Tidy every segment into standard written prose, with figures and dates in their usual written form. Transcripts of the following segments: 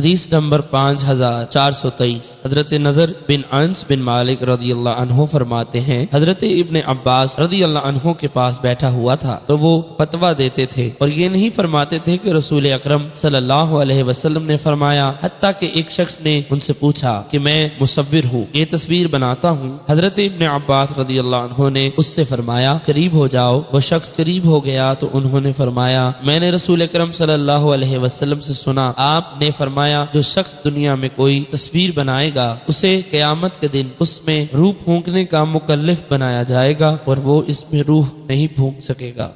حدیث نمبر 5423 حضرت نضر بن انس بن مالک رضی اللہ عنہ فرماتے ہیں حضرت ابن عباس رضی اللہ عنہ کے پاس بیٹھا ہوا تھا تو وہ فتویٰ دیتے تھے اور یہ نہیں فرماتے تھے کہ رسول اکرم صلی اللہ علیہ وسلم نے فرمایا، حتیٰ کہ ایک شخص نے ان سے پوچھا کہ میں مصور ہوں، یہ تصویر بناتا ہوں۔ حضرت ابن عباس رضی اللہ عنہ نے اس سے فرمایا قریب ہو جاؤ۔ وہ شخص قریب ہو گیا تو انہوں نے فرمایا میں نے رسول اکرم صلی اللہ علیہ وسلم سے سنا، آپ نے فرمایا جو شخص دنیا میں کوئی تصویر بنائے گا اسے قیامت کے دن اس میں روح پھونکنے کا مکلف بنایا جائے گا اور وہ اس میں روح نہیں پھونک سکے گا۔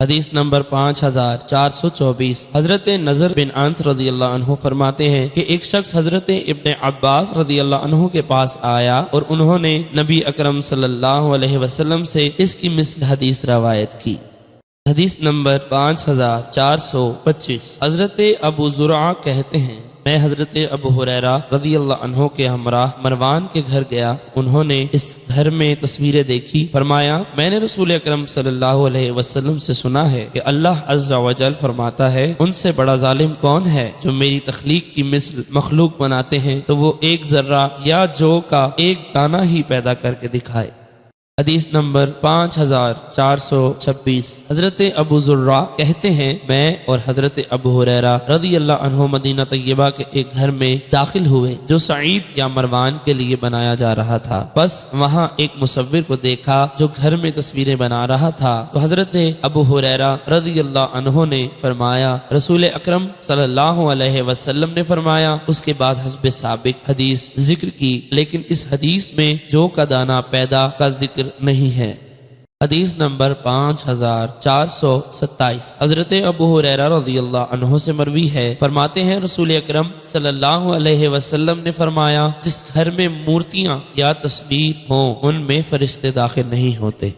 حدیث نمبر 5424 حضرت نضر بن انس رضی اللہ عنہ فرماتے ہیں کہ ایک شخص حضرت ابن عباس رضی اللہ عنہ کے پاس آیا اور انہوں نے نبی اکرم صلی اللہ علیہ وسلم سے اس کی مثل حدیث روایت کی۔ حدیث نمبر 5425 حضرت ابو زرعہ کہتے ہیں میں حضرت ابو ہریرہ رضی اللہ عنہ کے ہمراہ مروان کے گھر گیا، انہوں نے اس گھر میں تصویریں دیکھی، فرمایا میں نے رسول اکرم صلی اللہ علیہ وسلم سے سنا ہے کہ اللہ عز و جل فرماتا ہے ان سے بڑا ظالم کون ہے جو میری تخلیق کی مثل مخلوق بناتے ہیں تو وہ ایک ذرہ یا جو کا ایک دانہ ہی پیدا کر کے دکھائے۔ حدیث نمبر 5426 حضرت ابو ذرہ کہتے ہیں میں اور حضرت ابو ہریرہ رضی اللہ عنہ مدینہ طیبہ کے ایک گھر میں داخل ہوئے جو سعید یا مروان کے لیے بنایا جا رہا تھا، بس وہاں ایک مصور کو دیکھا جو گھر میں تصویریں بنا رہا تھا تو حضرت ابو ہریرہ رضی اللہ عنہ نے فرمایا رسول اکرم صلی اللہ علیہ وسلم نے فرمایا، اس کے بعد حسب سابق حدیث ذکر کی، لیکن اس حدیث میں جو کا دانہ پیدا کا ذکر نہیں ہے۔ حدیث نمبر 5427 حضرت ابو ہریرہ رضی اللہ عنہ سے مروی ہے، فرماتے ہیں رسول اکرم صلی اللہ علیہ وسلم نے فرمایا جس گھر میں مورتیاں یا تصویر ہوں ان میں فرشتے داخل نہیں ہوتے۔